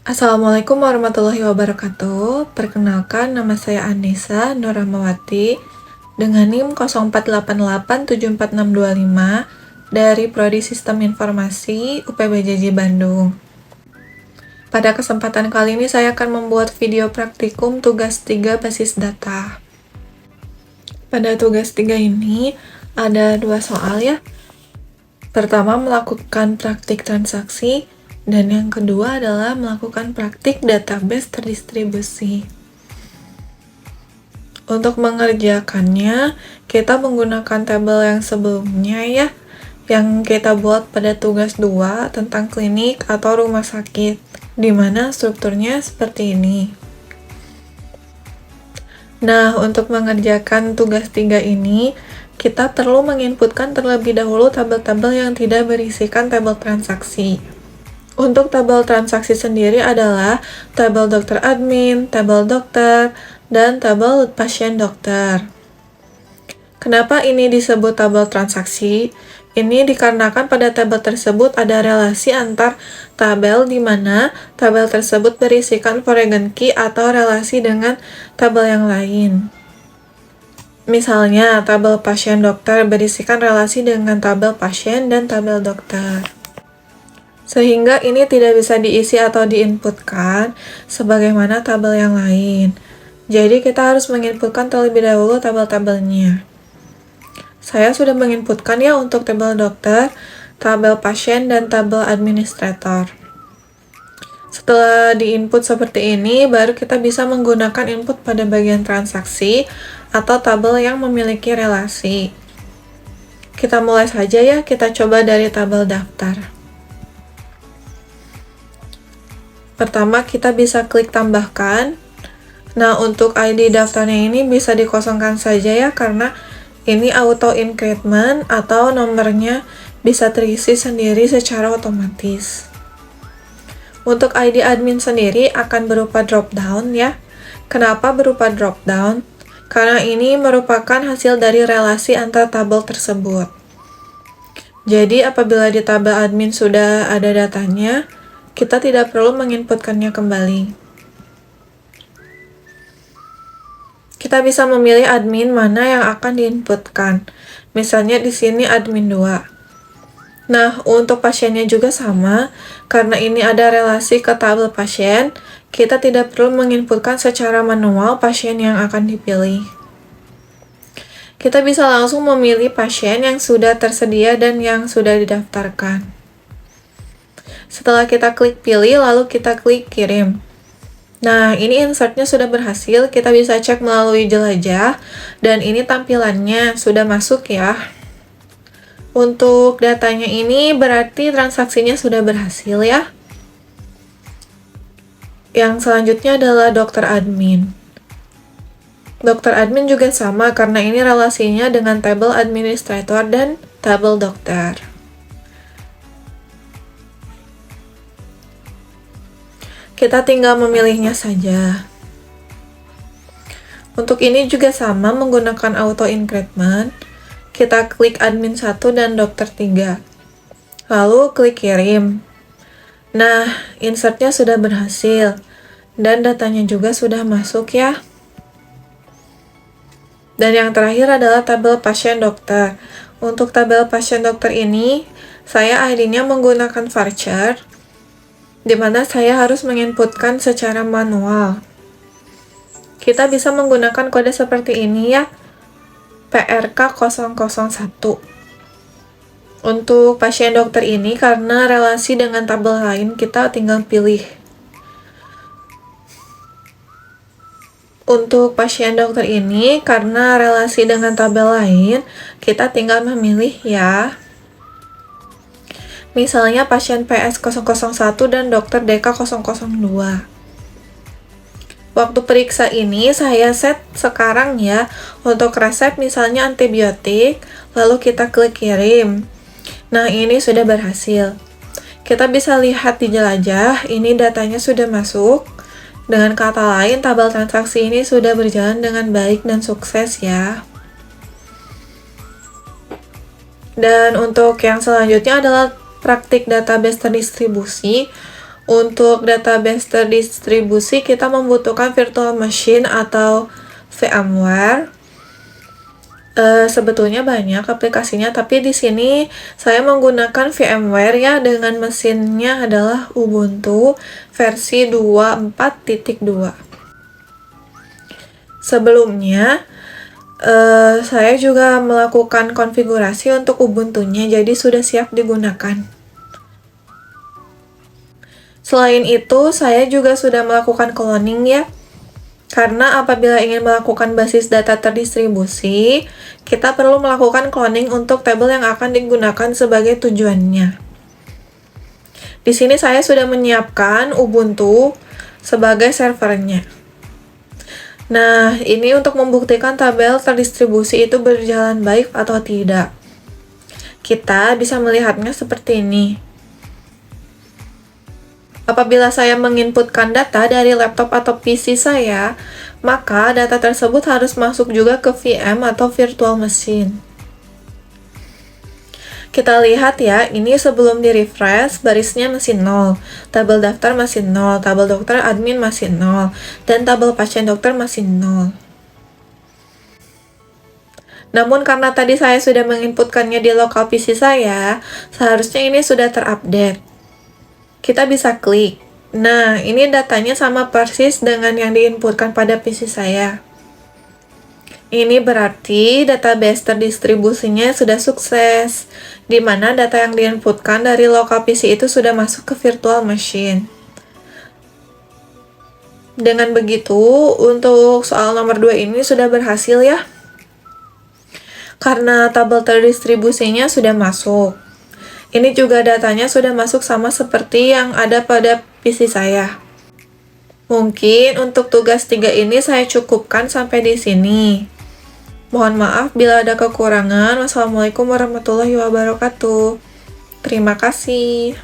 Assalamualaikum warahmatullahi wabarakatuh. Perkenalkan, nama saya Anissa Nur Rahmawati dengan NIM 0488746625 dari Prodi Sistem Informasi UPBJJ Bandung. Pada kesempatan kali ini saya akan membuat video praktikum tugas 3 basis data. Pada tugas 3 ini ada 2 soal ya. Pertama, melakukan praktik transaksi, dan yang kedua adalah melakukan praktik database terdistribusi. Untuk mengerjakannya, kita menggunakan tabel yang sebelumnya ya, yang kita buat pada tugas 2 tentang klinik atau rumah sakit, di mana strukturnya seperti ini. Nah, untuk mengerjakan tugas 3 ini, kita perlu menginputkan terlebih dahulu tabel-tabel yang tidak berisikan tabel transaksi. Untuk tabel transaksi sendiri adalah tabel dokter admin, tabel dokter, dan tabel pasien dokter. Kenapa ini disebut tabel transaksi? Ini dikarenakan pada tabel tersebut ada relasi antar tabel di mana tabel tersebut berisikan foreign key atau relasi dengan tabel yang lain. Misalnya, tabel pasien dokter berisikan relasi dengan tabel pasien dan tabel dokter. Sehingga ini tidak bisa diisi atau diinputkan sebagaimana tabel yang lain. Jadi kita harus menginputkan terlebih dahulu tabel-tabelnya. Saya sudah menginputkan ya untuk tabel dokter, tabel pasien, dan tabel administrator. Setelah diinput seperti ini, baru kita bisa menggunakan input pada bagian transaksi atau tabel yang memiliki relasi. Kita mulai saja ya, kita coba dari tabel daftar. Pertama, kita bisa klik tambahkan. Nah, untuk ID daftarnya ini bisa dikosongkan saja ya, karena ini auto increment atau nomornya bisa terisi sendiri secara otomatis. Untuk ID admin sendiri akan berupa drop down ya. Kenapa berupa drop down? Karena ini merupakan hasil dari relasi antar tabel tersebut. Jadi, apabila di tabel admin sudah ada datanya, kita tidak perlu menginputkannya kembali. Kita bisa memilih admin mana yang akan diinputkan. Misalnya di sini admin 2. Nah, untuk pasiennya juga sama, karena ini ada relasi ke tabel pasien, kita tidak perlu menginputkan secara manual pasien yang akan dipilih. Kita bisa langsung memilih pasien yang sudah tersedia dan yang sudah didaftarkan. Setelah kita klik pilih, lalu kita klik kirim. Nah, ini insertnya sudah berhasil, kita bisa cek melalui jelajah, dan ini tampilannya sudah masuk ya. Untuk datanya ini berarti transaksinya sudah berhasil ya. Yang selanjutnya adalah dokter admin. Dokter admin juga sama, karena ini relasinya dengan tabel administrator dan tabel dokter. Kita tinggal memilihnya saja. Untuk ini juga sama, menggunakan auto increment. Kita klik admin 1 dan dokter 3. Lalu klik kirim. Nah, insertnya sudah berhasil. Dan datanya juga sudah masuk ya. Dan yang terakhir adalah tabel pasien dokter. Untuk tabel pasien dokter ini, saya ID-nya menggunakan varchar, di mana saya harus menginputkan secara manual. Kita bisa menggunakan kode seperti ini ya, PRK001. Untuk pasien dokter ini, karena relasi dengan tabel lain, kita tinggal pilih. Untuk pasien dokter ini, karena relasi dengan tabel lain, kita tinggal memilih ya. Misalnya pasien PS001 dan dokter DK002. Waktu periksa ini saya set sekarang ya. Untuk resep misalnya antibiotik, lalu kita klik kirim. Nah, ini sudah berhasil. Kita bisa lihat di jelajah, ini datanya sudah masuk. Dengan kata lain, tabel transaksi ini sudah berjalan dengan baik dan sukses ya. Dan untuk yang selanjutnya adalah praktik database terdistribusi. Untuk database terdistribusi, kita membutuhkan virtual machine atau VMware. Sebetulnya banyak aplikasinya, tapi di sini saya menggunakan VMware ya, dengan mesinnya adalah Ubuntu versi 24.2. Sebelumnya, saya juga melakukan konfigurasi untuk Ubuntu-nya, jadi sudah siap digunakan. Selain itu, saya juga sudah melakukan cloning ya. Karena apabila ingin melakukan basis data terdistribusi, kita perlu melakukan cloning untuk tabel yang akan digunakan sebagai tujuannya. Di sini saya sudah menyiapkan Ubuntu sebagai servernya. Nah, ini untuk membuktikan tabel terdistribusi itu berjalan baik atau tidak. Kita bisa melihatnya seperti ini. Apabila saya menginputkan data dari laptop atau PC saya, maka data tersebut harus masuk juga ke VM atau virtual machine. Kita lihat ya, ini sebelum di-refresh, barisnya masih 0, tabel daftar masih 0, tabel dokter admin masih 0, dan tabel pasien dokter masih 0. Namun karena tadi saya sudah menginputkannya di lokal PC saya, seharusnya ini sudah terupdate. Kita bisa klik. Nah, ini datanya sama persis dengan yang diinputkan pada PC saya. Ini berarti database terdistribusinya sudah sukses, di mana data yang diinputkan dari lokal PC itu sudah masuk ke virtual machine. Dengan begitu, untuk soal nomor 2 ini sudah berhasil ya. Karena tabel terdistribusinya sudah masuk. Ini juga datanya sudah masuk sama seperti yang ada pada PC saya. Mungkin untuk tugas 3 ini saya cukupkan sampai di sini. Mohon maaf bila ada kekurangan. Wassalamualaikum warahmatullahi wabarakatuh. Terima kasih.